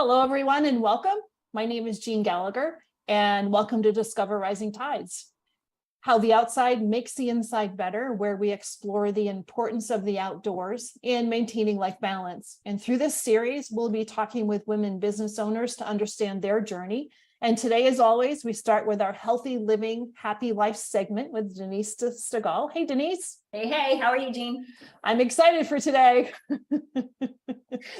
Hello, everyone, and welcome. My name is Jeanne Gallagher, and welcome to Discover Rising Tides, how the outside makes the inside better, where we explore the importance of the outdoors and maintaining life balance. And through this series, we'll be talking with women business owners to understand their journey. And today, as always, we start with our Healthy Living, Happy Life segment with Denise E Stegall. Hey, Denise. Hey, how are you, Jeanne? I'm excited for today.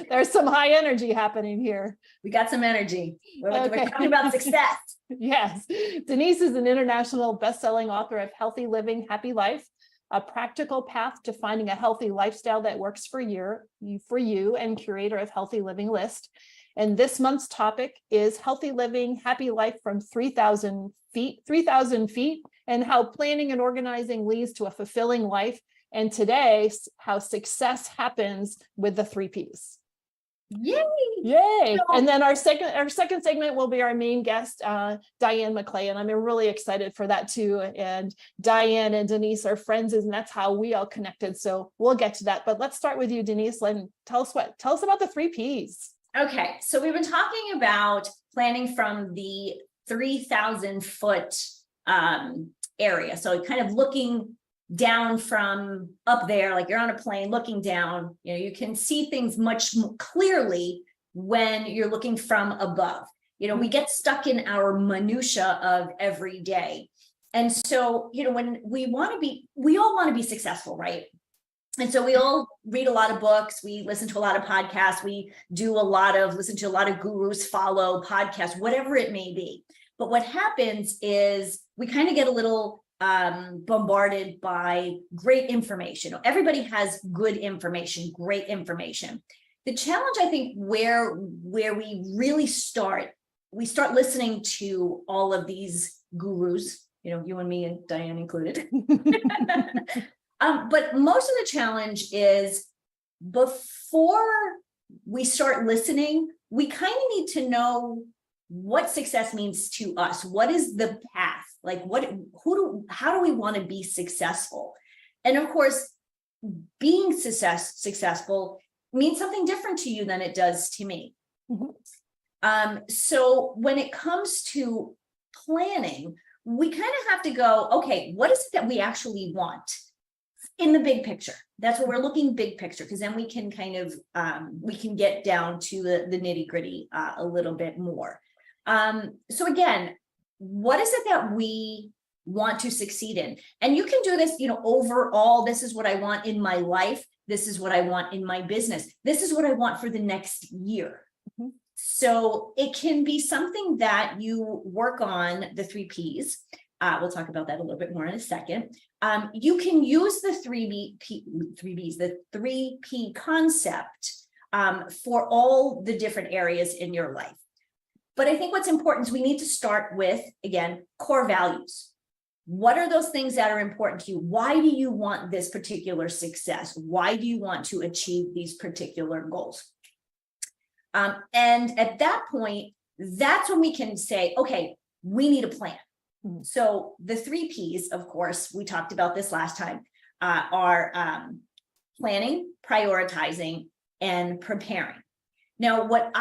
There's some high energy happening here. We got some energy. We're talking about success. Yes. Denise is an international best-selling author of Healthy Living, Happy Life, a practical path to finding a healthy lifestyle that works for you, and curator of Healthy Living List. And this month's topic is Healthy Living, Happy Life from 3,000 feet, and how planning and organizing leads to a fulfilling life. And today, how success happens with the 3 Ps. Yay! Yay! And then our second segment will be our main guest, Diane McClay, and I'm really excited for that too. And Diane and Denise are friends, and that's how we all connected. So we'll get to that. But let's start with you, Denise. Tell us about the 3 Ps. Okay, so we've been talking about planning from the 3,000 foot area. So kind of looking down from up there, like you're on a plane looking down, you can see things much more clearly when you're looking from above. We get stuck in our minutia of every day. And so, when we all want to be successful, right? And so we all read a lot of books, we listen to a lot of podcasts, we listen to a lot of gurus, follow podcasts, whatever it may be. But what happens is we kind of get a little bombarded by great information. Everybody has good information, great information. The challenge, I think, where we really we start listening to all of these gurus, you and me and Diane included. But most of the challenge is before we start listening, we kind of need to know what success means to us. What is the path? Like how do we want to be successful? And of course, being successful means something different to you than it does to me. Mm-hmm. So when it comes to planning, we kind of have to go, okay, what is it that we actually want? In the big picture. That's what we're looking big picture, because then we can kind of we can get down to the nitty gritty a little bit more. So again, what is it that we want to succeed in? And you can do this, overall, this is what I want in my life. This is what I want in my business. This is what I want for the next year. Mm-hmm. So it can be something that you work on the 3 Ps. We'll talk about that a little bit more in a second. You can use the 3 Ps, the 3 P concept for all the different areas in your life. But I think what's important is we need to start with, again, core values. What are those things that are important to you? Why do you want this particular success? Why do you want to achieve these particular goals? And at that point, that's when we can say, okay, we need a plan. So the 3 Ps, of course, we talked about this last time, are planning, prioritizing, and preparing. Now, what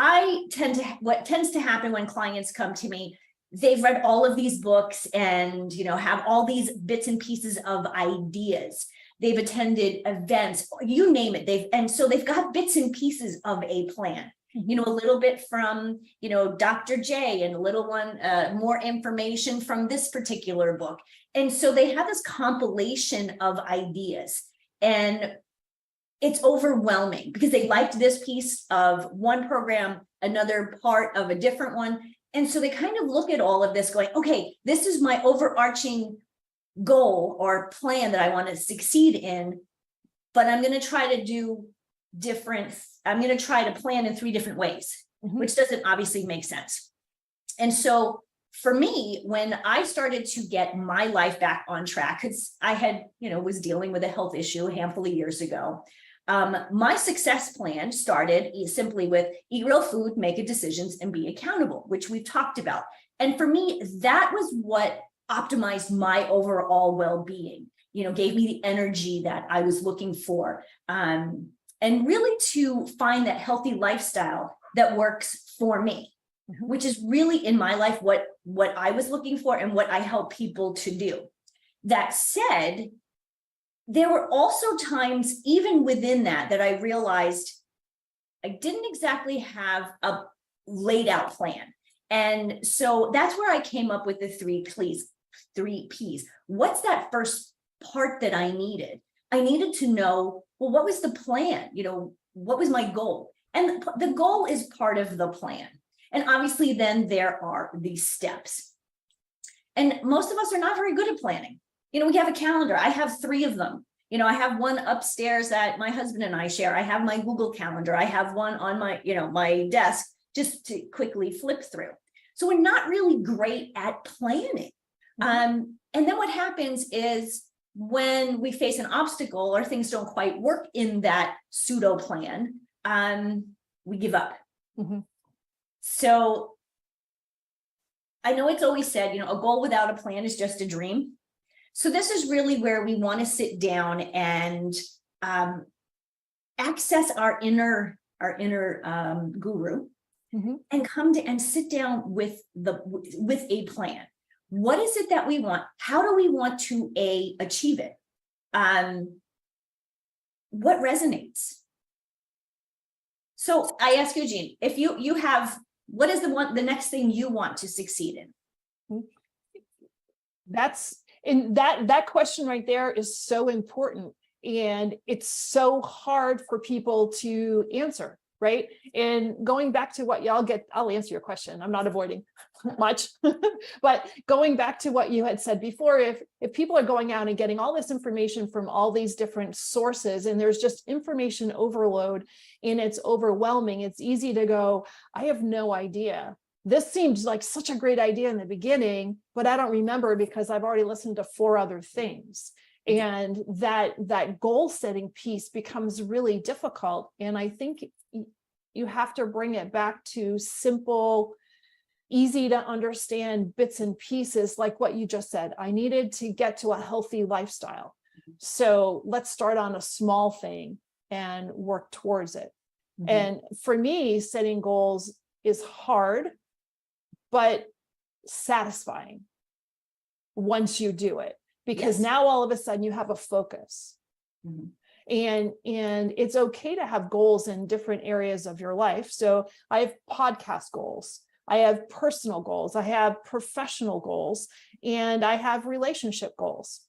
tends to happen when clients come to me, they've read all of these books and have all these bits and pieces of ideas. They've attended events, you name it. So they've got bits and pieces of a plan. A little bit from, Dr. J, and a little one, more information from this particular book. And so they have this compilation of ideas, and it's overwhelming because they liked this piece of one program, another part of a different one. And so they kind of look at all of this going, okay, this is my overarching goal or plan that I want to succeed in, but I'm going to try to plan in 3 different ways, mm-hmm. which doesn't obviously make sense. And so for me, when I started to get my life back on track, because I had, was dealing with a health issue a handful of years ago, my success plan started simply with eat real food, make good decisions, and be accountable, which we've talked about. And for me, that was what optimized my overall well-being, gave me the energy that I was looking for. And really to find that healthy lifestyle that works for me, Mhm. which is really in my life what I was looking for and what I help people to do. That said, there were also times even within that I realized I didn't exactly have a laid out plan. And so that's where I came up with the three P's. What's that first part that I needed? I needed to know, well, what was the plan? What was my goal? And the goal is part of the plan. And obviously then there are these steps. And most of us are not very good at planning. We have a calendar. I have 3 of them. I have one upstairs that my husband and I share. I have my Google Calendar. I have one on my, my desk just to quickly flip through. So we're not really great at planning. And then what happens is when we face an obstacle or things don't quite work in that pseudo plan, we give up. Mm-hmm. So I know it's always said, a goal without a plan is just a dream. So this is really where we want to sit down and access our inner guru, Mm-hmm. and come to and sit down with a plan. What is it that we want? How do we want to achieve it? What resonates? So I ask you, Jeanne, if you have, what is the next thing you want to succeed in? That question right there is so important, and it's so hard for people to answer, right? And going back to what I'll answer your question. I'm not avoiding much, but going back to what you had said before, if people are going out and getting all this information from all these different sources, and there's just information overload and it's overwhelming, it's easy to go, I have no idea. This seems like such a great idea in the beginning, but I don't remember because I've already listened to 4 other things. And that goal setting piece becomes really difficult. And I think you have to bring it back to simple, easy to understand bits and pieces, like what you just said. I needed to get to a healthy lifestyle. So let's start on a small thing and work towards it. Mm-hmm. And for me, setting goals is hard, but satisfying once you do it, because now all of a sudden you have a focus. Mm-hmm. And it's okay to have goals in different areas of your life. So I have podcast goals, I have personal goals, I have professional goals, and I have relationship goals.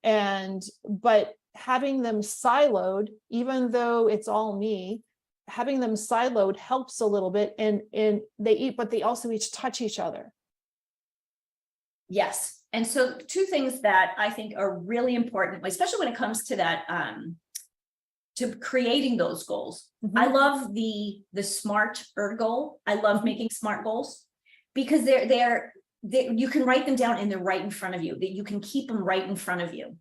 But having them siloed, even though it's all me, having them siloed helps a little bit, and but they also each touch each other. Yes. And so 2 things that I think are really important, especially when it comes to that, to creating those goals. Mm-hmm. I love the SMART goal. I love making SMART goals because they're you can write them down and they're right in front of you, that you can keep them right in front of you.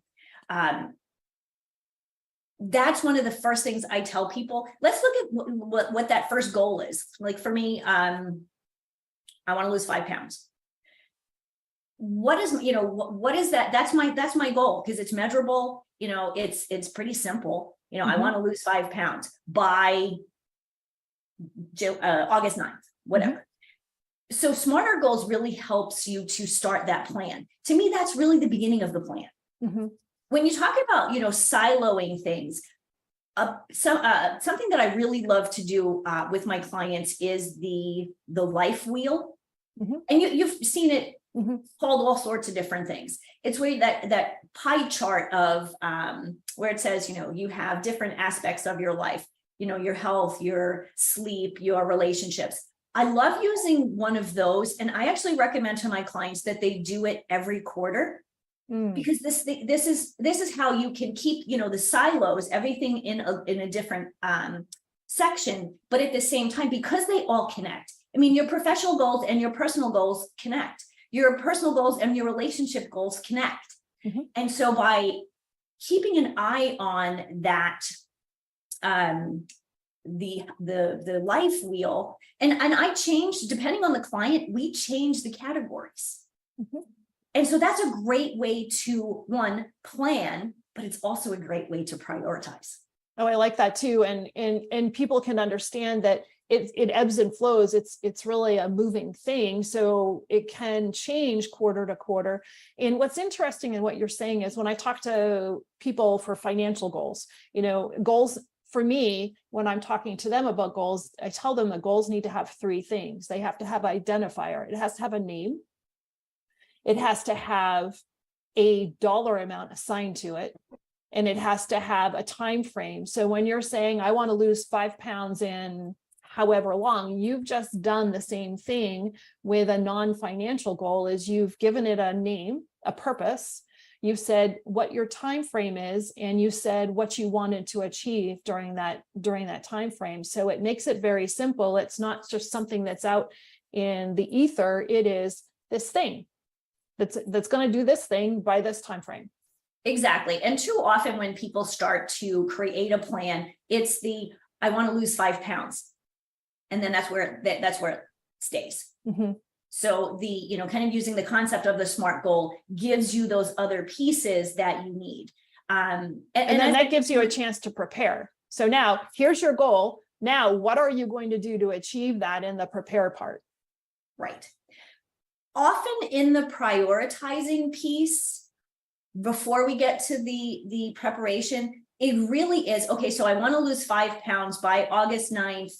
That's one of the first things I tell people. Let's look at what that first goal is. Like for me, I want to lose 5 pounds. What is, what is that? That's my goal, because it's measurable. It's pretty simple. Mm-hmm. I want to lose 5 pounds by August 9th, whatever. Mm-hmm. So smarter goals really helps you to start that plan. To me, that's really the beginning of the plan. Mm-hmm. When you talk about, siloing things, something that I really love to do with my clients is the life wheel. Mm-hmm. And you've seen it called all sorts of different things. It's where that pie chart of where it says, you have different aspects of your life, your health, your sleep, your relationships. I love using one of those, and I actually recommend to my clients that they do it every quarter. Because this is how you can keep, the silos, everything in a different section, but at the same time, because they all connect. I mean, your professional goals and your personal goals connect. Your personal goals and your relationship goals connect. Mm-hmm. And so by keeping an eye on that, the life wheel, and I change, depending on the client, we change the categories. Mm-hmm. And so that's a great way to, one, plan, but it's also a great way to prioritize. Oh, I like that too. And people can understand that it ebbs and flows. It's really a moving thing. So it can change quarter to quarter. And what's interesting in what you're saying is when I talk to people for financial goals, goals for me, when I'm talking to them about goals, I tell them the goals need to have three things. They have to have identifier. It has to have a name. It has to have a dollar amount assigned to it. And it has to have a time frame. So when you're saying, I want to lose 5 pounds in however long, you've just done the same thing with a non-financial goal. Is you've given it a name, a purpose. You've said what your time frame is, and you said what you wanted to achieve during that time frame. So it makes it very simple. It's not just something that's out in the ether. It is this thing that's going to do this thing by this time frame. Exactly. And too often when people start to create a plan, it's I want to lose 5 pounds. And then that's where it stays. Mm-hmm. So kind of using the concept of the SMART goal gives you those other pieces that you need. And then that gives you a chance to prepare. So now here's your goal. Now, what are you going to do to achieve that in the prepare part? Right. Often in the prioritizing piece, before we get to the preparation, it really is, okay, so I want to lose 5 pounds by August 9th.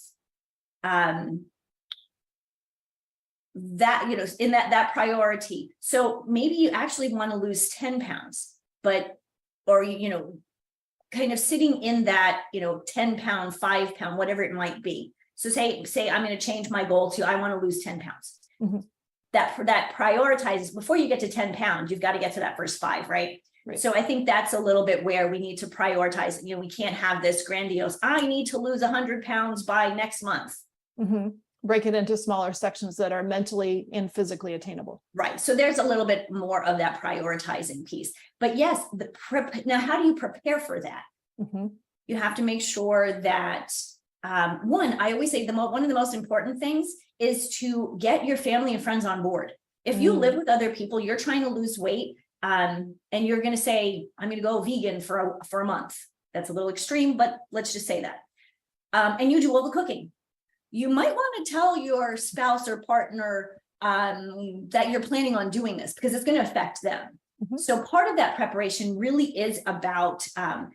That, in that priority. So maybe you actually want to lose 10 pounds, or kind of sitting in that, 10 pound, 5 pound, whatever it might be. So say I'm going to change my goal to, I want to lose 10 pounds. Mm-hmm. That prioritizes, before you get to 10 pounds, you've got to get to that first 5, right? Right. So I think that's a little bit where we need to prioritize. We can't have this grandiose, I need to lose 100 pounds by next month. Mm-hmm. Break it into smaller sections that are mentally and physically attainable. Right. So there's a little bit more of that prioritizing piece. But yes, now how do you prepare for that? Mm-hmm. You have to make sure that, one, I always say one of the most important things is to get your family and friends on board. If you live with other people, you're trying to lose weight, and you're going to say, I'm going to go vegan for a month. That's a little extreme, but let's just say that. And you do all the cooking. You might want to tell your spouse or partner that you're planning on doing this, because it's going to affect them. Mm-hmm. So part of that preparation really is about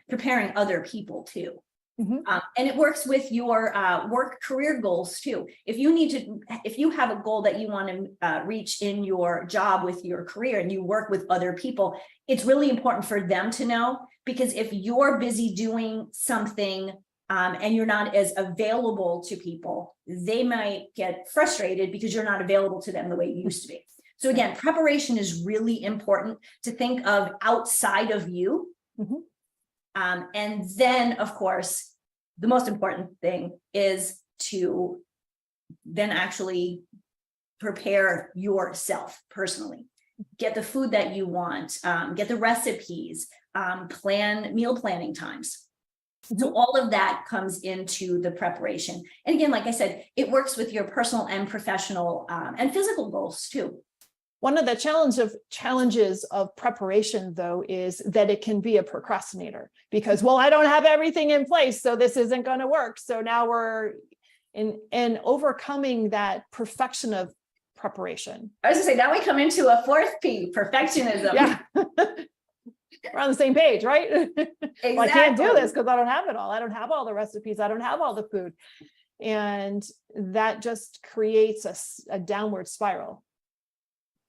preparing other people too. Mm-hmm. And it works with your work career goals too. If you have a goal that you want to reach in your job with your career, and you work with other people, it's really important for them to know, because if you're busy doing something and you're not as available to people, they might get frustrated because you're not available to them the way you used to be. So again, preparation is really important to think of outside of you. Mm-hmm. And then, of course, the most important thing is to then actually prepare yourself personally. Get the food that you want, get the recipes, plan meal planning times. So all of that comes into the preparation. And again, like I said, it works with your personal and professional and physical goals too. One of the challenges of preparation, though, is that it can be a procrastinator, because, well, I don't have everything in place, so this isn't going to work. So now we're in overcoming that perfection of preparation. I was going to say, now we come into a fourth P, perfectionism. Yeah. We're on the same page, right? Exactly. Well, I can't do this because I don't have it all. I don't have all the recipes. I don't have all the food. And that just creates a downward spiral.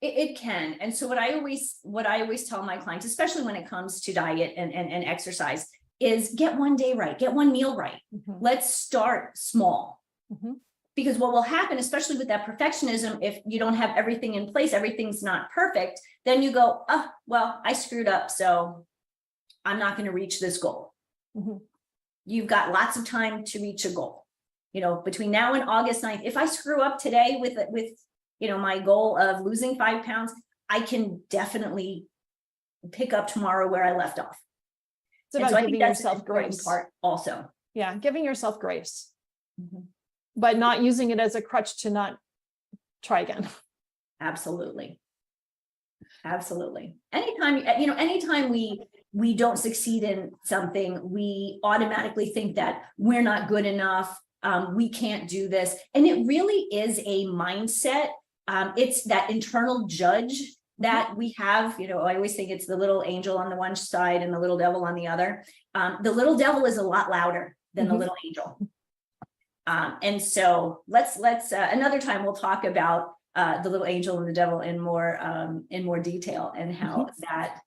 It can. And so what I always tell my clients, especially when it comes to diet and exercise, is get one day right, get one meal right. Mm-hmm. Let's start small. Mm-hmm. Because what will happen, especially with that perfectionism, if you don't have everything in place, everything's not perfect, then you go, oh, well, I screwed up, so I'm not going to reach this goal. Mm-hmm. You've got lots of time to reach a goal. Between now and August 9th, if I screw up today with my goal of losing 5 pounds, I can definitely pick up tomorrow where I left off. It's about giving yourself grace. Part also. Yeah, giving yourself grace. Mm-hmm. But not using it as a crutch to not try again. Absolutely. Anytime we don't succeed in something, we automatically think that we're not good enough. we can't do this. And it really is a mindset. It's that internal judge that we have. You know, I always think it's the little angel on the one side and the little devil on the other. The little devil is a lot louder than the little angel. And so let's another time we'll talk about the little angel and the devil in more detail, and how that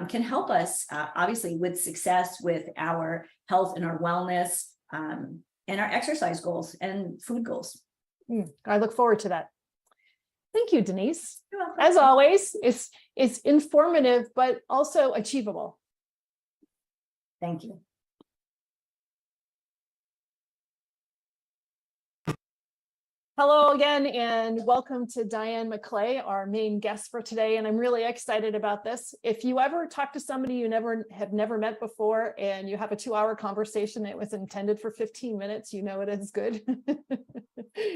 can help us obviously with success with our health and our wellness, and our exercise goals and food goals. I look forward to that. Thank you, Denise. You're welcome. As always, it's informative, but also achievable. Thank you. Hello again, and welcome to Diane McClay, our main guest for today. And I'm really excited about this. If you ever talk to somebody you have never met before, and you have a 2-hour conversation that was intended for 15 minutes, you know it is good.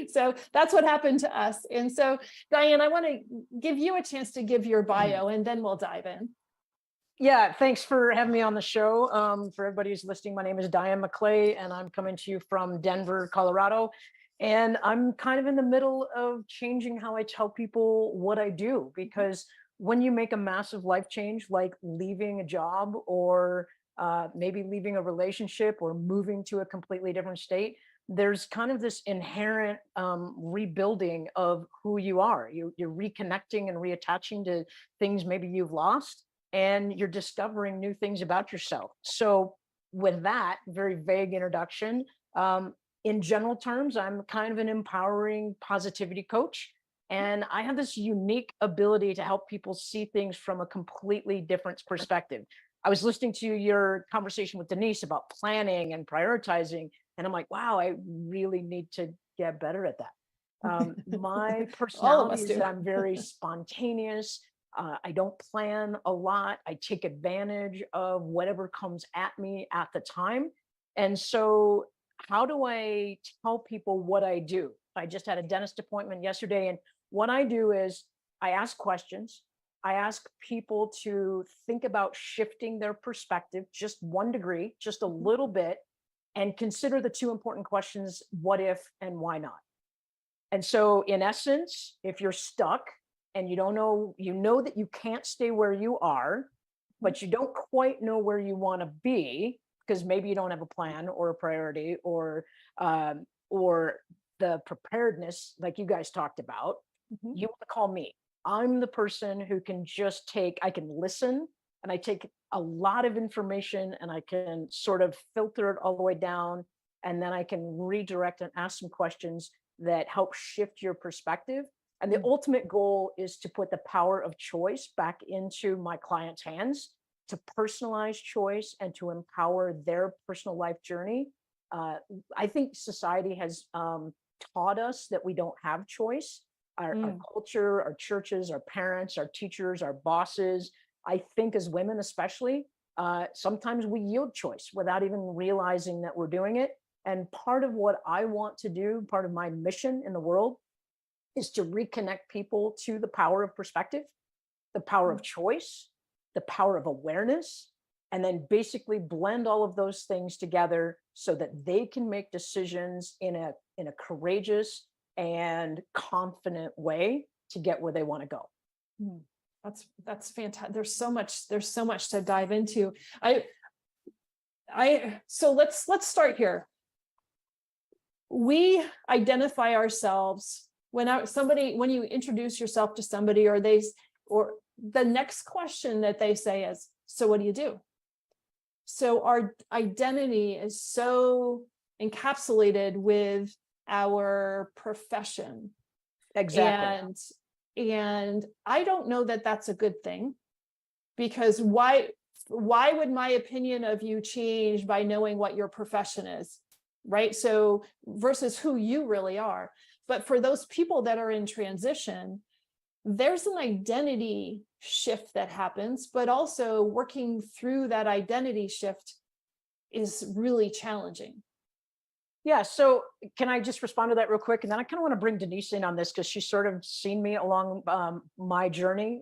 So that's what happened to us. And so, Diane, I want to give you a chance to give your bio, and then we'll dive in. Yeah, thanks for having me on the show. For everybody who's listening, my name is Diane McClay, and I'm coming to you from Denver, Colorado. And I'm kind of in the middle of changing how I tell people what I do, because when you make a massive life change, like leaving a job, or maybe leaving a relationship, or moving to a completely different state, there's kind of this inherent rebuilding of who you are. You're reconnecting and reattaching to things maybe you've lost, and you're discovering new things about yourself. So with that very vague introduction, in general terms, I'm kind of an empowering positivity coach, and I have this unique ability to help people see things from a completely different perspective. I was listening to your conversation with Denise about planning and prioritizing, and I'm like, wow, I really need to get better at that. My personality is that I'm very spontaneous. I don't plan a lot. I take advantage of whatever comes at me at the time. And so how do I tell people what I do? I just had a dentist appointment yesterday, and what I do is I ask questions. I ask people to think about shifting their perspective just 1 degree, just a little bit, and consider the 2 important questions: what if and why not? And so in essence, if you're stuck and you don't know, you know that you can't stay where you are, but you don't quite know where you want to be, because maybe you don't have a plan or a priority, or the preparedness like you guys talked about, you want to call me. I'm the person who can just I can listen, and I take a lot of information, and I can sort of filter it all the way down, and then I can redirect and ask some questions that help shift your perspective. And the ultimate goal is to put the power of choice back into my clients' hands, to personalize choice and to empower their personal life journey. I think society has taught us that we don't have choice. Our culture, our churches, our parents, our teachers, our bosses, I think as women especially, sometimes we yield choice without even realizing that we're doing it. And part of what I want to do, part of my mission in the world, is to reconnect people to the power of perspective, the power of choice, the power of awareness, and then basically blend all of those things together so that they can make decisions in a courageous and confident way to get where they want to go. That's fantastic. There's so much to dive into. So let's start here. We identify ourselves when you introduce yourself to somebody, or the next question that they say is, so what do you do? So our identity is so encapsulated with our profession. Exactly. And I don't know that that's a good thing, because why would my opinion of you change by knowing what your profession is, right? So versus who you really are. But for those people that are in transition, there's an identity shift that happens, but also working through that identity shift is really challenging. Yeah, so can I just respond to that real quick? And then I kind of want to bring Denise in on this, because she's sort of seen me along my journey.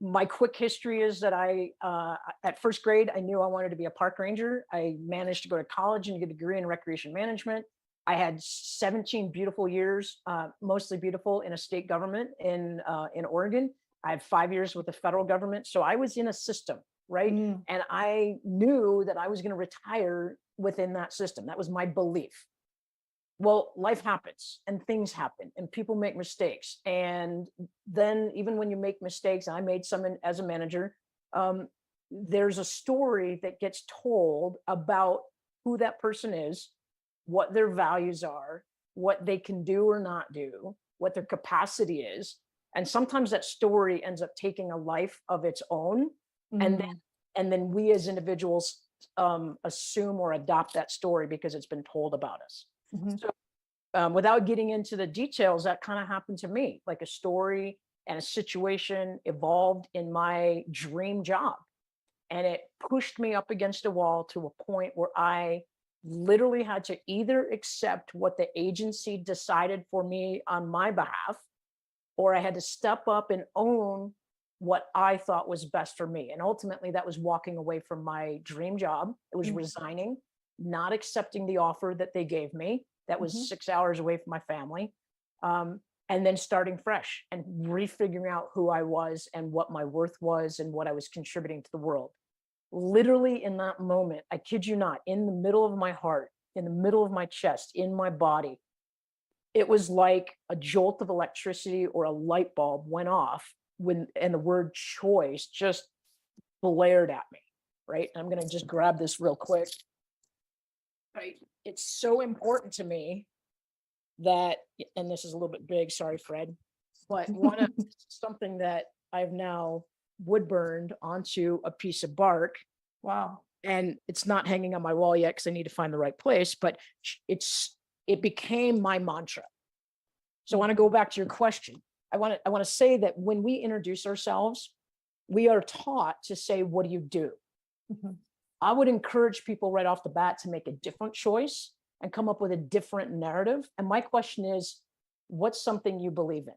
My quick history is that at first grade, I knew I wanted to be a park ranger. I managed to go to college and get a degree in recreation management. I had 17 beautiful years, mostly beautiful, in a state government in Oregon. I had 5 years with the federal government. So I was in a system, right? Mm. And I knew that I was going to retire within that system. That was my belief. Well, life happens and things happen and people make mistakes. And then even when you make mistakes, I made some as a manager, there's a story that gets told about who that person is, what their values are, what they can do or not do, what their capacity is. And sometimes that story ends up taking a life of its own. Mm. And then we as individuals assume or adopt that story because it's been told about us. Mhm. So without getting into the details, that kind of happened to me, like a story and a situation evolved in my dream job. And it pushed me up against a wall to a point where I literally had to either accept what the agency decided for me on my behalf, or I had to step up and own what I thought was best for me. And ultimately, that was walking away from my dream job. It was resigning, not accepting the offer that they gave me. That was 6 hours away from my family. And then starting fresh and refiguring out who I was and what my worth was and what I was contributing to the world. Literally in that moment, I kid you not, in the middle of my heart, in the middle of my chest, in my body, it was like a jolt of electricity or a light bulb went off and the word choice just blared at me, right? And I'm going to just grab this real quick. Right. It's so important to me that, and this is a little bit big, sorry, Fred, but something that I've now wood burned onto a piece of bark. Wow. And it's not hanging on my wall yet because I need to find the right place, but it became my mantra. So I want to go back to your question. I want to say that when we introduce ourselves, we are taught to say, what do you do? Mm-hmm. I would encourage people right off the bat to make a different choice and come up with a different narrative. And my question is, what's something you believe in?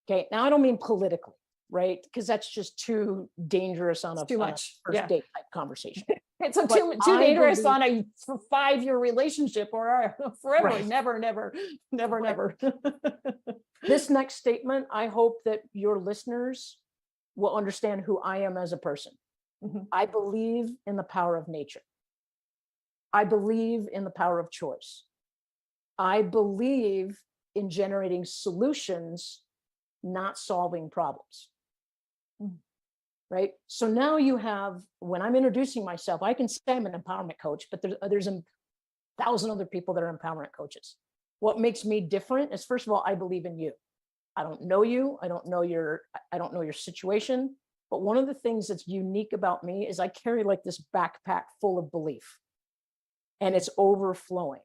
Okay, now I don't mean politically, right? Because that's just too dangerous on a first date type conversation. It's too dangerous on a 5-year relationship or forever. Right. Never. This next statement, I hope that your listeners will understand who I am as a person. Mm-hmm. I believe in the power of nature. I believe in the power of choice. I believe in generating solutions, not solving problems. Right? So now you have, when I'm introducing myself, I can say I'm an empowerment coach, but there's 1,000 other people that are empowerment coaches. What makes me different is, first of all, I believe in you. I don't know you. I don't know your situation. But one of the things that's unique about me is I carry like this backpack full of belief, and it's overflowing.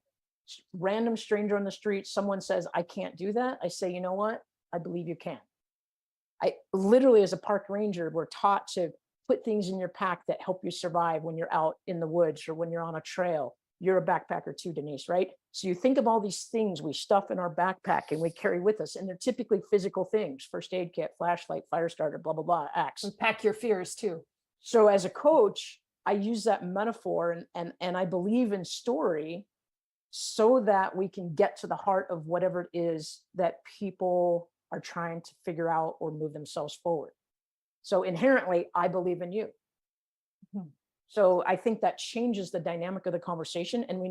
Random stranger on the street, someone says, I can't do that. I say, you know what? I believe you can. I literally, as a park ranger, we're taught to put things in your pack that help you survive when you're out in the woods or when you're on a trail. You're a backpacker too, Denise, right? So you think of all these things we stuff in our backpack and we carry with us, and they're typically physical things: first aid kit, flashlight, fire starter, blah, blah, blah, axe. And pack your fears too. So as a coach, I use that metaphor and I believe in story so that we can get to the heart of whatever it is that people are trying to figure out or move themselves forward. So inherently, I believe in you. Mm-hmm. So I think that changes the dynamic of the conversation, and we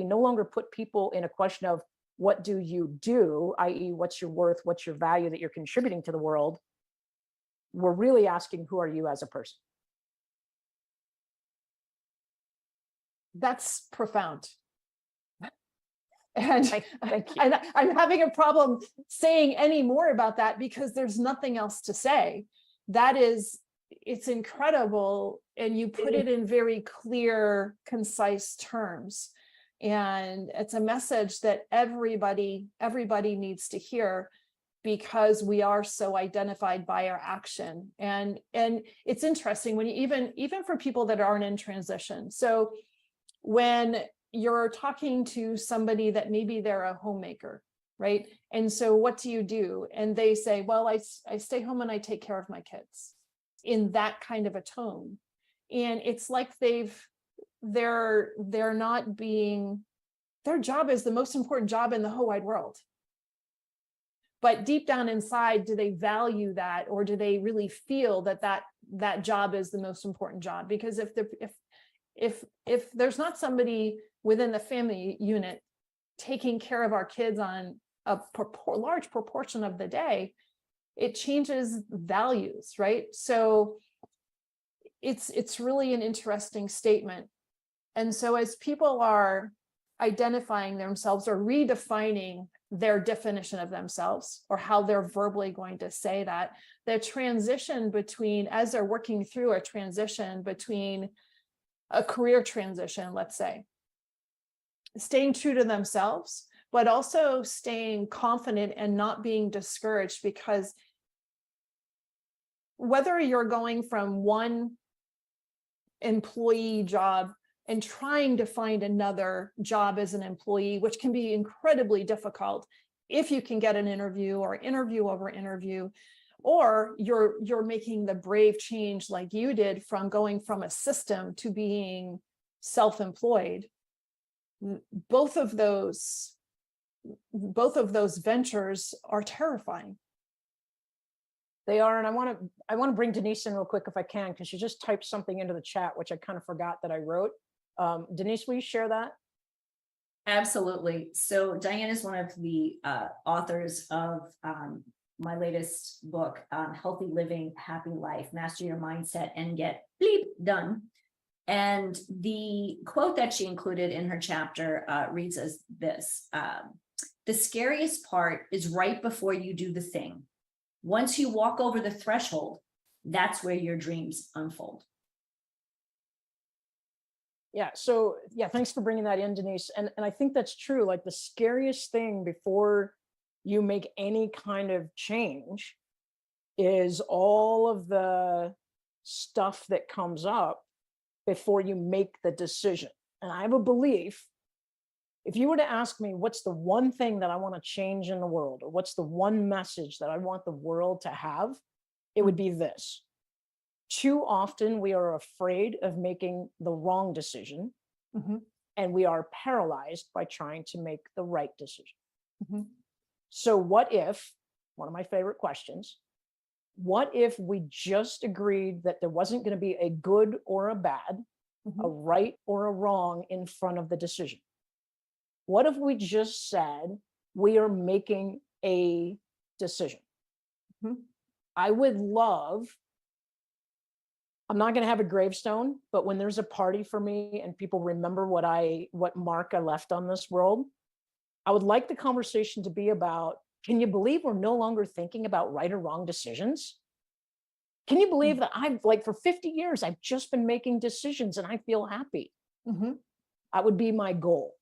no longer put people in a question of what do you do, i.e., what's your worth, what's your value that you're contributing to the world. We're really asking, who are you as a person? That's profound. And Thank you. And I'm having a problem saying any more about that because there's nothing else to say. It's incredible. And you put it in very clear, concise terms. And it's a message that everybody needs to hear, because we are so identified by our action. And it's interesting when you even for people that aren't in transition. So when you're talking to somebody that maybe they're a homemaker, right? And so what do you do? And they say, well, I stay home and I take care of my kids, in that kind of a tone. And it's like they're not being their job is the most important job in the whole wide world. But deep down inside, do they value that, or do they really feel that that job is the most important job? Because if there's not somebody within the family unit taking care of our kids on a large proportion of the day, it changes values, right? So it's really an interesting statement. And so as people are identifying themselves or redefining their definition of themselves, or how they're verbally going to say that, the transition between, as they're working through a transition between a career transition, let's say, staying true to themselves, but also staying confident and not being discouraged, because whether you're going from one employee job and trying to find another job as an employee, which can be incredibly difficult if you can get an interview or interview over interview, or you're making the brave change like you did from going from a system to being self-employed. Both of those ventures are terrifying. They are, and I want to bring Denise in real quick if I can, because she just typed something into the chat, which I kind of forgot that I wrote. Denise, will you share that? Absolutely. So Diane is one of the authors of my latest book, Healthy Living, Happy Life, Master Your Mindset and Get Bleep Done. And the quote that she included in her chapter reads as this: the scariest part is right before you do the thing. Once you walk over the threshold, that's where your dreams unfold. Yeah. So yeah, thanks for bringing that in, Denise. And I think that's true. Like, the scariest thing before you make any kind of change is all of the stuff that comes up before you make the decision. And I have a belief, if you were to ask me, what's the one thing that I want to change in the world, or what's the one message that I want the world to have, it would be this: too often we are afraid of making the wrong decision, and we are paralyzed by trying to make the right decision. So what if, one of my favorite questions, what if we just agreed that there wasn't going to be a good or a bad, a right or a wrong in front of the decision? What if we just said we are making a decision? I would love, I'm not going to have a gravestone, but when there's a party for me and people remember what mark I left on this world, I would like the conversation to be about, can you believe we're no longer thinking about right or wrong decisions? Can you believe that for 50 years, I've just been making decisions and I feel happy? That would be my goal.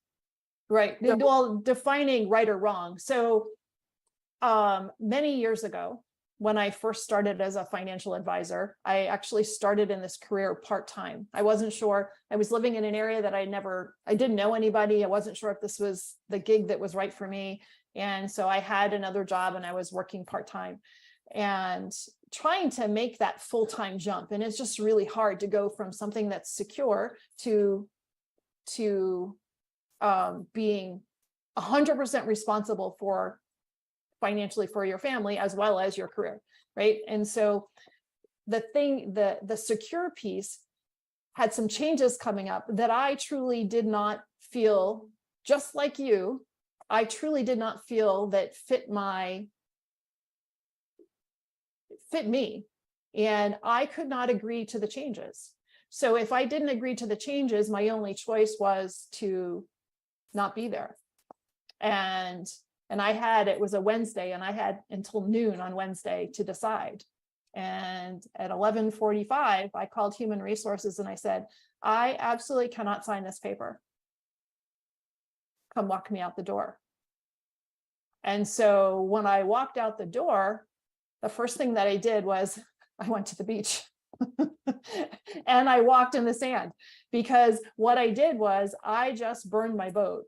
Right. Well, defining right or wrong. So many years ago, when I first started as a financial advisor, I actually started in this career part-time. I wasn't sure. I was living in an area that I didn't know anybody. I wasn't sure if this was the gig that was right for me. And so I had another job and I was working part-time and trying to make that full-time jump. And it's just really hard to go from something that's secure to being 100% responsible for financially for your family as well as your career, right? And so the secure piece had some changes coming up that I truly did not feel, just like you, I truly did not feel that fit me. And I could not agree to the changes. So if I didn't agree to the changes, my only choice was to not be there. And it was a Wednesday and I had until noon on Wednesday to decide. And at 11:45, I called Human Resources and I said, I absolutely cannot sign this paper. Come walk me out the door. And so when I walked out the door, the first thing that I did was I went to the beach and I walked in the sand, because what I did was I just burned my boat.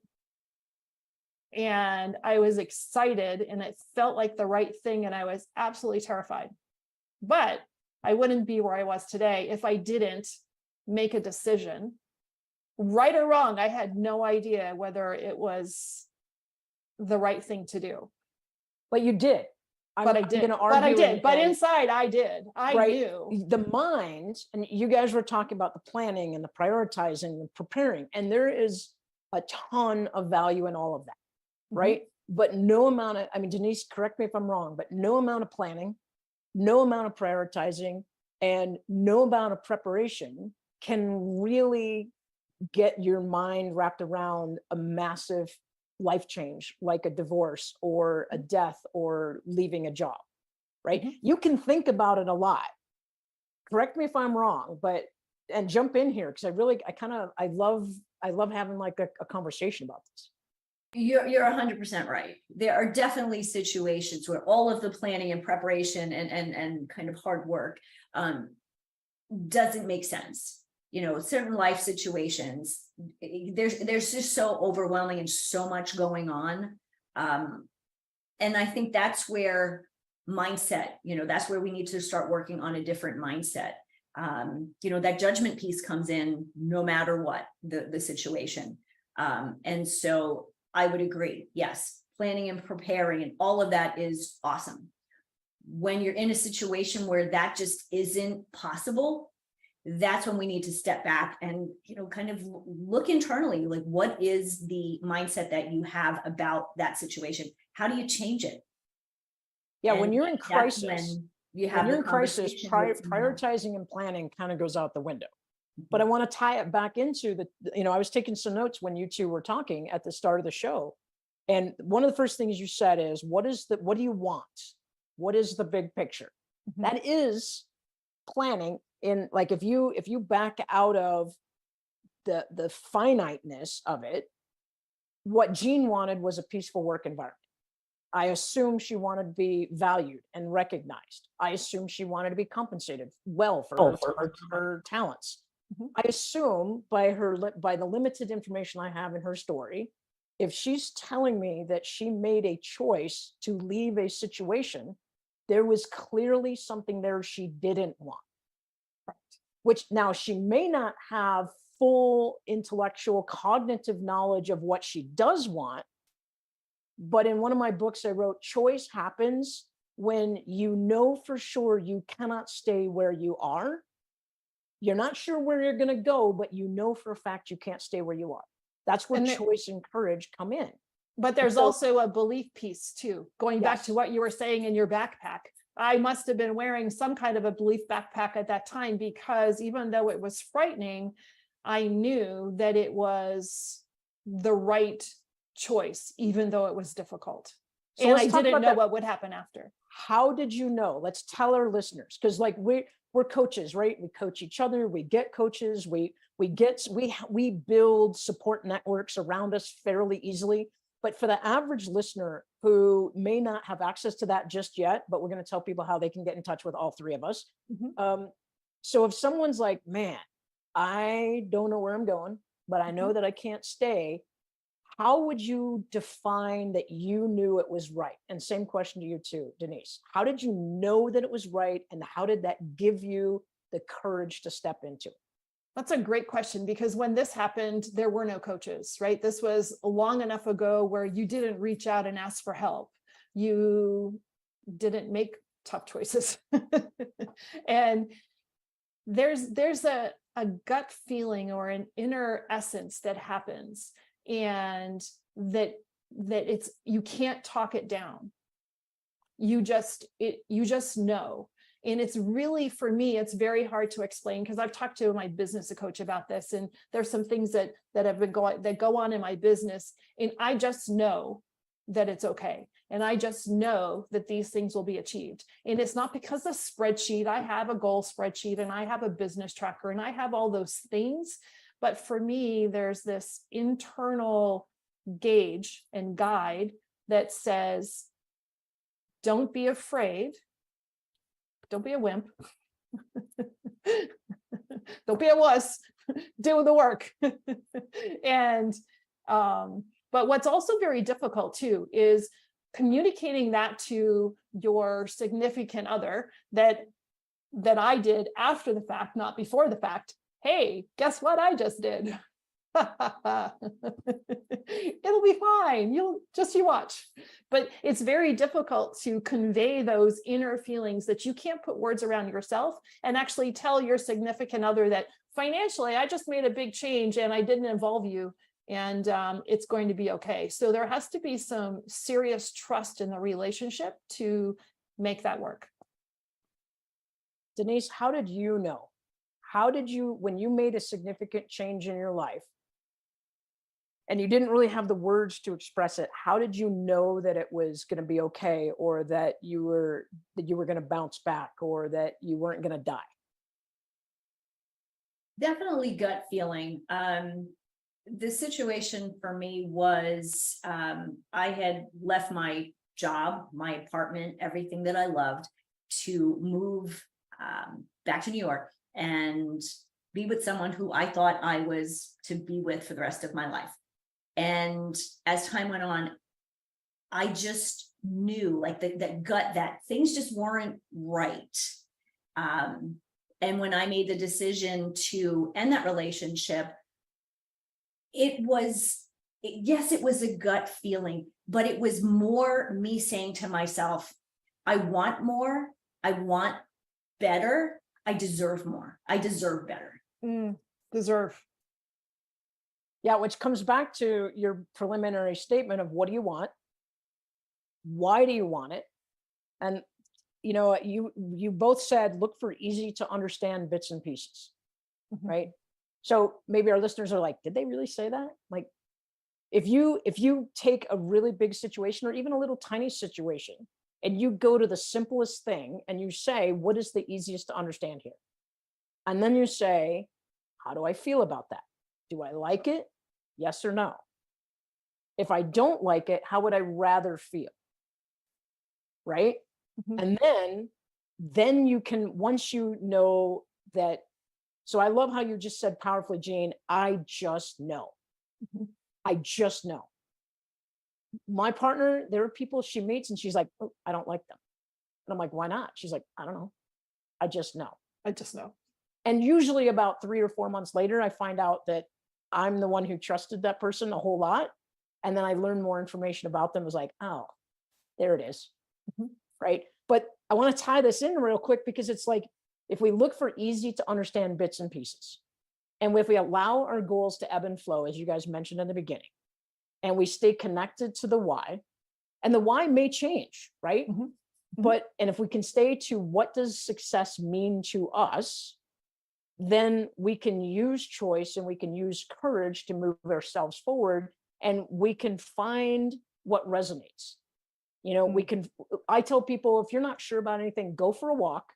And I was excited and it felt like the right thing. And I was absolutely terrified, but I wouldn't be where I was today if I didn't make a decision right or wrong, I had no idea whether it was the right thing to do. But you did. But I did. gonna But I argue did. But and- inside, I did. I right? knew. The mind, and you guys were talking about the planning and the prioritizing and preparing, and there is a ton of value in all of that, right? But no amount of, I mean, Denise, correct me if I'm wrong, but no amount of planning, no amount of prioritizing, and no amount of preparation can really get your mind wrapped around a massive life change, like a divorce or a death or leaving a job, right? You can think about it a lot. Correct me if I'm wrong, but, and jump in here, because I love having like a conversation about this. You're 100% right. There are definitely situations where all of the planning and preparation and kind of hard work doesn't make sense. You know, certain life situations, there's just so overwhelming and so much going on. And I think that's where mindset, you know, that's where we need to start working on a different mindset. You know, that judgment piece comes in no matter what the situation. And so I would agree. Yes, planning and preparing and all of that is awesome. When you're in a situation where that just isn't possible, that's when we need to step back and, you know, kind of look internally, like what is the mindset that you have about that situation? How do you change it? Yeah, And when you're in that's crisis, when you when have you're the in crisis, conversation with someone. prioritizing and planning kind of goes out the window. But I want to tie it back into the, you know, I was taking some notes when you two were talking at the start of the show. And one of the first things you said is, what do you want? What is the big picture? That is planning in, like, if you back out of the finiteness of it, what Jeanne wanted was a peaceful work environment. I assume she wanted to be valued and recognized. I assume she wanted to be compensated well for her talents. I assume by the limited information I have in her story, if she's telling me that she made a choice to leave a situation, there was clearly something there she didn't want. Which now she may not have full intellectual cognitive knowledge of what she does want. But in one of my books, I wrote, choice happens when you know for sure you cannot stay where you are. You're not sure where you're going to go, but you know for a fact you can't stay where you are. That's where choice and courage come in. But there's also a belief piece too, going back to what you were saying in your backpack. I must have been wearing some kind of a belief backpack at that time, because even though it was frightening, I knew that it was the right choice, even though it was difficult. So and I didn't know what would happen after. How did you know? Let's tell our listeners, because like we're coaches, right? We coach each other. We get coaches. We build support networks around us fairly easily. But for the average listener who may not have access to that just yet, but we're going to tell people how they can get in touch with all three of us. So if someone's like, man, I don't know where I'm going, but I know that I can't stay, how would you define that you knew it was right? And same question to you too, Denise. How did you know that it was right? And how did that give you the courage to step into it? That's a great question, because when this happened, there were no coaches, right? This was long enough ago where you didn't reach out and ask for help. You didn't make tough choices. And there's a gut feeling or an inner essence that happens, and that it's, you can't talk it down. You just know. And it's really, for me, it's very hard to explain, because I've talked to my business coach about this, and there's some things that have been that go on in my business, and I just know that it's okay. And I just know that these things will be achieved. And it's not because of spreadsheet. I have a goal spreadsheet, and I have a business tracker, and I have all those things. But for me, there's this internal gauge and guide that says, don't be afraid. Don't be a wimp. Don't be a wuss. Do the work. And but what's also very difficult too is communicating that to your significant other, that I did after the fact, not before the fact. Hey, guess what I just did? It'll be fine. You watch. But it's very difficult to convey those inner feelings that you can't put words around yourself and actually tell your significant other that financially, I just made a big change and I didn't involve you, and it's going to be okay. So there has to be some serious trust in the relationship to make that work. Denise, how did you know? How did you, when you made a significant change in your life and you didn't really have the words to express it, how did you know that it was going to be okay, or that you were going to bounce back, or that you weren't going to die? Definitely gut feeling. The situation for me was I had left my job, my apartment, everything that I loved, to move back to New York and be with someone who I thought I was to be with for the rest of my life. And as time went on, I just knew, like, that gut, that things just weren't right. And when I made the decision to end that relationship, it was a gut feeling, but it was more me saying to myself, I want more, I want better, I deserve more, I deserve better. Deserve. Yeah, which comes back to your preliminary statement of what do you want? Why do you want it? And you know, you both said look for easy to understand bits and pieces, right? So maybe our listeners are like, did they really say that? Like, if you take a really big situation or even a little tiny situation and you go to the simplest thing and you say, what is the easiest to understand here? And then you say, how do I feel about that? Do I like it? Yes or no? If I don't like it, how would I rather feel? Right? And then you can, once you know that, so I love how you just said powerfully, Jeanne, I just know. I just know. My partner, there are people she meets and she's like, oh, I don't like them. And I'm like, why not? She's like, I don't know. I just know. I just know. And usually about 3 or 4 months later, I find out that I'm the one who trusted that person a whole lot. And then I learn more information about them. It was like, oh, there it is. Right. But I want to tie this in real quick, because it's like, if we look for easy to understand bits and pieces, and if we allow our goals to ebb and flow, as you guys mentioned in the beginning, and we stay connected to the why, and the why may change, right? But, and if we can stay to what does success mean to us, then we can use choice and we can use courage to move ourselves forward, and we can find what resonates. You know, we can, I tell people, if you're not sure about anything, go for a walk,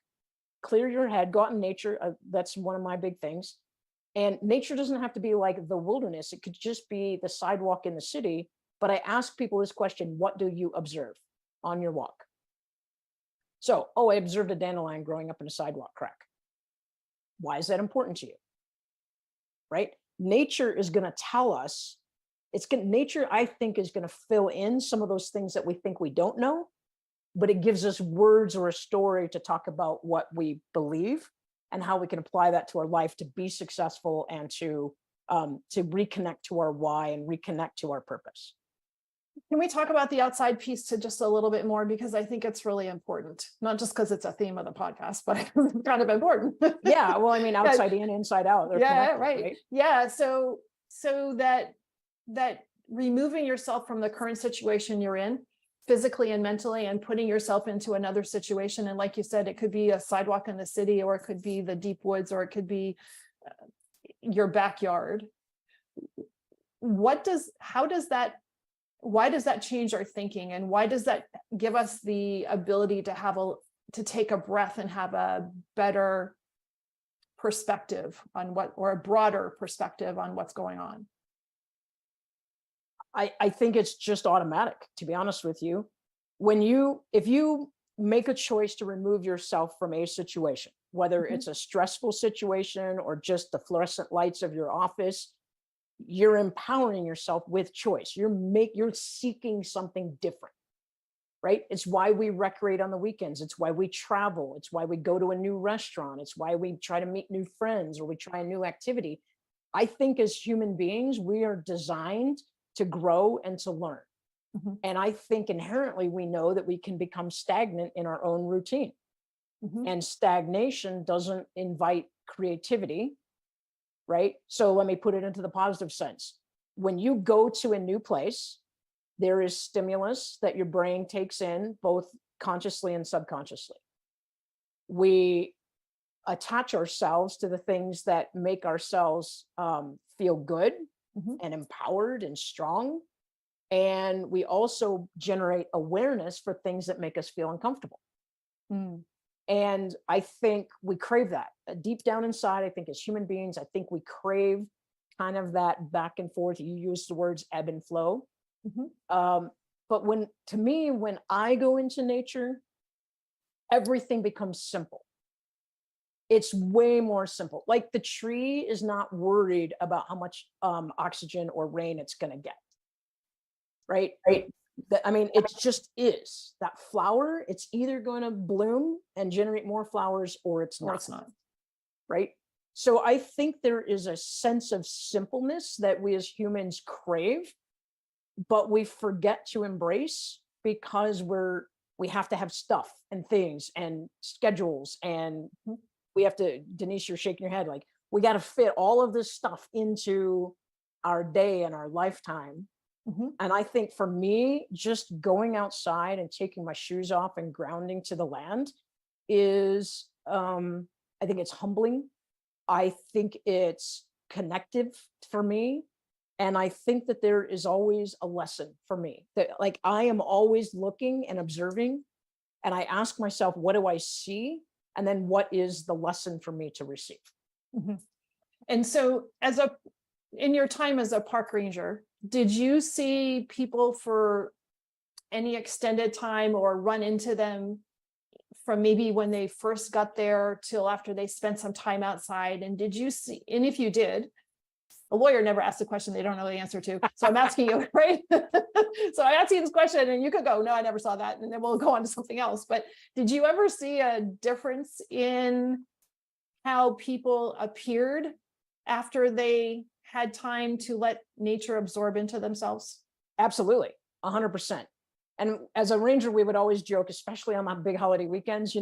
clear your head, go out in nature. That's one of my big things. And nature doesn't have to be like the wilderness. It could just be the sidewalk in the city. But I ask people this question: what do you observe on your walk? So, oh, I observed a dandelion growing up in a sidewalk crack. Why is that important to you? Right? Nature is going to tell us. Nature, I think, is going to fill in some of those things that we think we don't know, but it gives us words or a story to talk about what we believe and how we can apply that to our life to be successful and to reconnect to our why and reconnect to our purpose. Can we talk about the outside piece to just a little bit more? Because I think it's really important, not just because it's a theme of the podcast, but it's kind of important. Yeah. Well, I mean, outside in, inside out. Yeah. Right. Yeah. So that removing yourself from the current situation you're in, physically and mentally, and putting yourself into another situation. And like you said, it could be a sidewalk in the city, or it could be the deep woods, or it could be your backyard. Why does that change our thinking? And why does that give us the ability to take a breath and have a better perspective on or a broader perspective on what's going on? I think it's just automatic, to be honest with you. If you make a choice to remove yourself from a situation, whether it's a stressful situation or just the fluorescent lights of your office, you're empowering yourself with choice. You're seeking something different, right? It's why we recreate on the weekends. It's why we travel. It's why we go to a new restaurant. It's why we try to meet new friends, or we try a new activity. I think as human beings, we are designed to grow and to learn. Mhm. And I think inherently we know that we can become stagnant in our own routine. Mhm. And stagnation doesn't invite creativity, right? So let me put it into the positive sense. When you go to a new place, there is stimulus that your brain takes in, both consciously and subconsciously. We attach ourselves to the things that make ourselves feel good Mhm. and empowered and strong. And we also generate awareness for things that make us feel uncomfortable. Mm. And I think we crave that deep down inside. I think as human beings, I think we crave kind of that back and forth. You use the words ebb and flow. Mhm. But to me, when I go into nature, everything becomes simple. It's way more simple. Like the tree is not worried about how much oxygen or rain it's going to get. Right. I mean, it just is. That flower, it's either going to bloom and generate more flowers or it's Or not. it's not. Right. So I think there is a sense of simpleness that we as humans crave, but we forget to embrace because we have to have stuff and things and schedules, and we have to, Denise, you're shaking your head, like we got to fit all of this stuff into our day and our lifetime. Mhm. And I think for me, just going outside and taking my shoes off and grounding to the land is, I think it's humbling. I think it's connective for me. And I think that there is always a lesson for me, that like I am always looking and observing, and I ask myself, what do I see? And then what is the lesson for me to receive? Mhm. And so in your time as a park ranger, did you see people for any extended time or run into them from maybe when they first got there till after they spent some time outside? And did you see, and if you did, a lawyer never asks a question they don't know the answer to. So I'm asking you, right? So I'm asking this question and you could go, no, I never saw that. And then we'll go on to something else. But did you ever see a difference in how people appeared after they had time to let nature absorb into themselves? Absolutely, 100%. And as a ranger, we would always joke, especially on my big holiday weekends,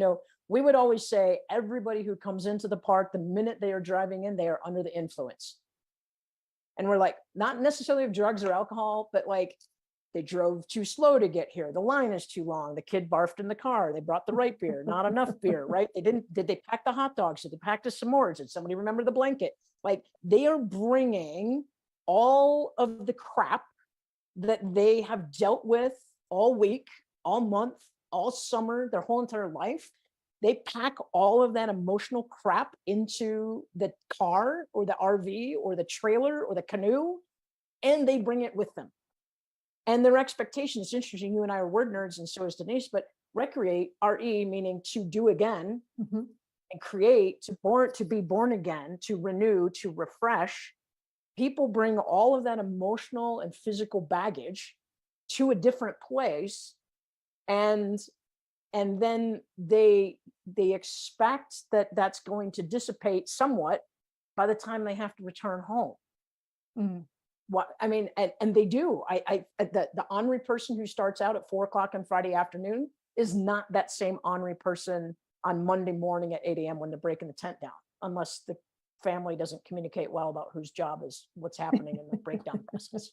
we would always say everybody who comes into the park, the minute they are driving in, they are under the influence. And we're like, not necessarily of drugs or alcohol, but like they drove too slow to get here. The line is too long. The kid barfed in the car. They brought the right beer, not enough beer, right? Did they pack the hot dogs? Did they pack the s'mores? Did somebody remember the blanket? Like they are bringing all of the crap that they have dealt with all week, all month, all summer, their whole entire life. They pack all of that emotional crap into the car or the RV or the trailer or the canoe, and they bring it with them. And their expectations, it's interesting, you and I are word nerds, and so is Denise, but recreate, RE, meaning to do again, Mhm. and create, to be born again, to renew, to refresh. People bring all of that emotional and physical baggage to a different place, and then they expect that that's going to dissipate somewhat by the time they have to return home. Mm. What I mean, and they do. The ornery person who starts out at 4 o'clock on Friday afternoon is not that same ornery person on Monday morning at 8 a.m. when they're breaking the tent down, unless the family doesn't communicate well about whose job is what's happening in the breakdown process.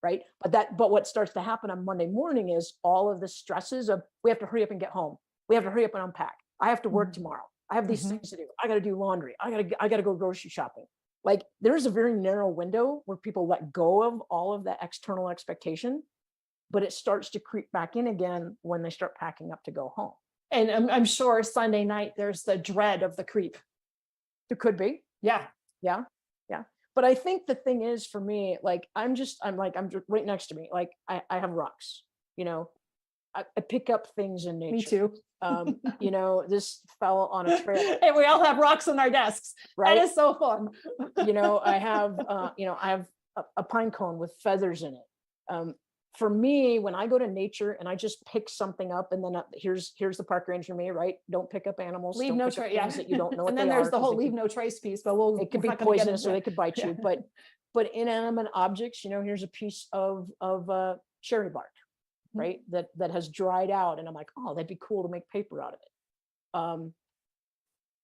Right. But what starts to happen on Monday morning is all of the stresses of, we have to hurry up and get home. We have to hurry up and unpack. I have to work tomorrow. I have these things to do. I got to do laundry. I got to go grocery shopping. Like there's a very narrow window where people let go of all of that external expectation, but it starts to creep back in again when they start packing up to go home. And I'm sure Sunday night, there's the dread of the creep. There could be. Yeah. Yeah. Yeah. But I think the thing is for me, like, I'm right next to me. Like I have rocks, I pick up things in nature. Me too. This fell on a trail. And we all have rocks on our desks. Right. That is so fun. I have a pine cone with feathers in it. for me, when I go to nature and I just pick something up, and then here's the park ranger me, right? Don't pick up animals. Leave don't no pick up trace. Yeah. things that you don't know what And then they there's are, the 'cause whole they leave no trace piece, but we'll, it could we're be not gonna get poisonous, into or it. they could bite you. But inanimate objects, here's a piece of cherry bark, right? That has dried out, and I'm like, oh, that'd be cool to make paper out of it.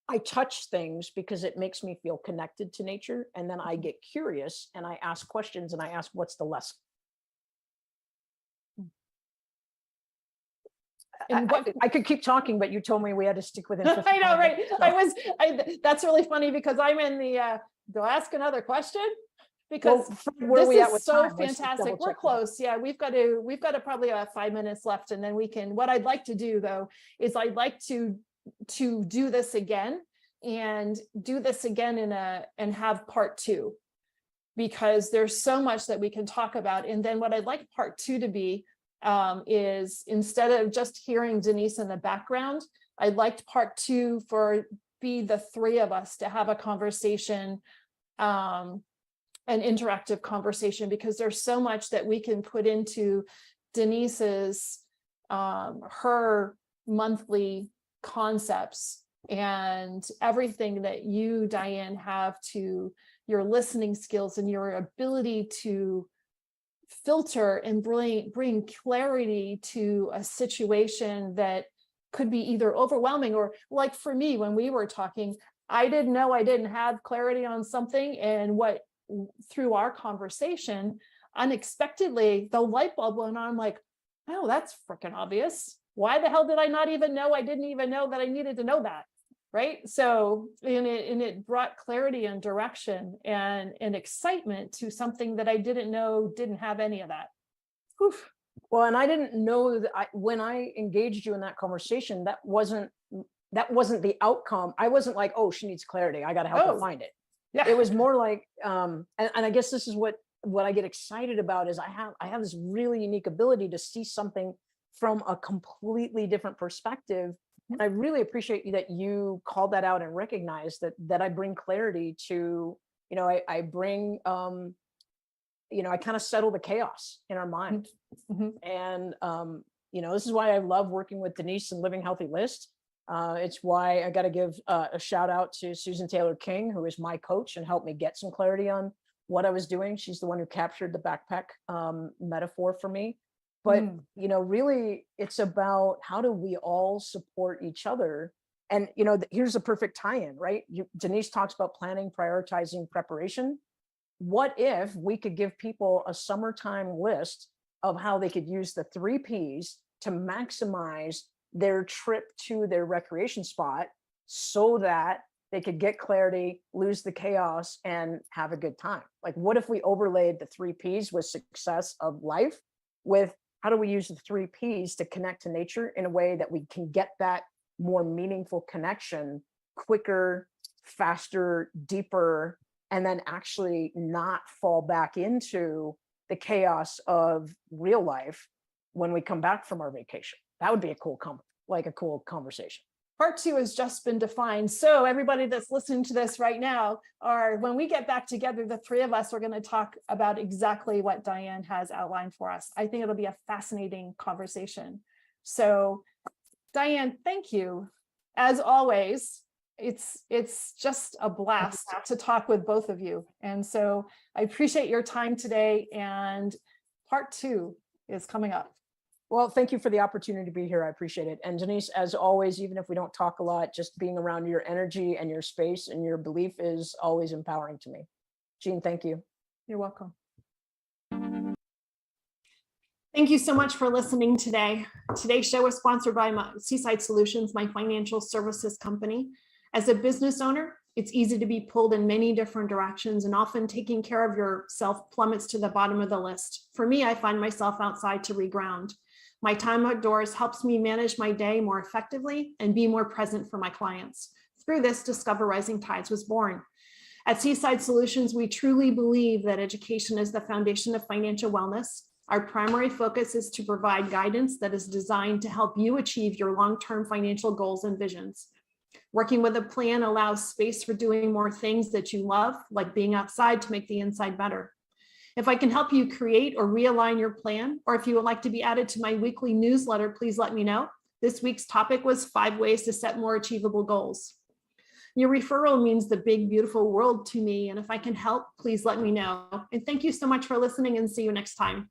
I touch things because it makes me feel connected to nature, and then I get curious and I ask questions, and I ask, what's the lesson? And what I could keep talking, but you told me we had to stick within 50 I know, right? minutes, so. That's really funny because I'm in the, do I ask another question? Because where this we at is with so time? Let's fantastic. double We're check that. close. Yeah, we've got to probably 5 minutes left, and then we can, what I'd like to do though, is I'd like to do this again and and have part 2, because there's so much that we can talk about. And then what I'd like part 2 to be is, instead of just hearing Denise in the background, I'd like part 2 for be the 3 of us to have a conversation, an interactive conversation, because there's so much that we can put into Denise's her monthly concepts, and everything that you, Diane, have to your listening skills and your ability to filter and bring clarity to a situation that could be either overwhelming, or, like for me, when we were talking, I didn't know I didn't have clarity on something, and through our conversation, unexpectedly the light bulb went on. I'm like, oh, that's freaking obvious. Why the hell did I not even know? I didn't even know that I needed to know that. Right. So, and it brought clarity and direction and excitement to something that I didn't know didn't have any of that. Oof. Well, and I didn't know that when I engaged you in that conversation, that wasn't the outcome. I wasn't like, oh, she needs clarity, I got to help her find it. Yeah. It was more like, and I guess this is what I get excited about, is I have this really unique ability to see something from a completely different perspective. And I really appreciate that you called that out and recognized that I bring clarity to, I bring, I kind of settle the chaos in our mind. And, this is why I love working with Denise and Living Healthy List. It's why I got to give a shout out to Susan Taylor King, who is my coach and helped me get some clarity on what I was doing. She's the one who captured the backpack metaphor for me. But, really, it's about how do we all support each other? And, here's a perfect tie-in, right? Denise talks about planning, prioritizing, preparation. What if we could give people a summertime list of how they could use the 3 Ps to maximize their trip to their recreation spot, so that they could get clarity, lose the chaos, and have a good time? Like, what if we overlaid the 3 Ps with success of life with how do we use the 3 Ps to connect to nature in a way that we can get that more meaningful connection quicker, faster, deeper, and then actually not fall back into the chaos of real life when we come back from our vacation? That would be a cool conversation. Part 2 has just been defined. So everybody that's listening to this right now, when we get back together, the 3 of us are going to talk about exactly what Diane has outlined for us. I think it'll be a fascinating conversation. So Diane, thank you. As always, it's just a blast to talk with both of you. And so I appreciate your time today, and part 2 is coming up. Well, thank you for the opportunity to be here. I appreciate it. And Denise, as always, even if we don't talk a lot, just being around your energy and your space and your belief is always empowering to me. Jeanne, thank you. You're welcome. Thank you so much for listening today. Today's show was sponsored by Seaside Solutions, my financial services company. As a business owner, it's easy to be pulled in many different directions, and often taking care of yourself plummets to the bottom of the list. For me, I find myself outside to reground. My time outdoors helps me manage my day more effectively and be more present for my clients. Through this, Discover Rising Tides was born. At Seaside Solutions, we truly believe that education is the foundation of financial wellness. Our primary focus is to provide guidance that is designed to help you achieve your long-term financial goals and visions. Working with a plan allows space for doing more things that you love, like being outside to make the inside better. If I can help you create or realign your plan, or if you would like to be added to my weekly newsletter, please let me know. This week's topic was 5 ways to set more achievable goals. Your referral means the big, beautiful world to me. And if I can help, please let me know. And thank you so much for listening, and see you next time.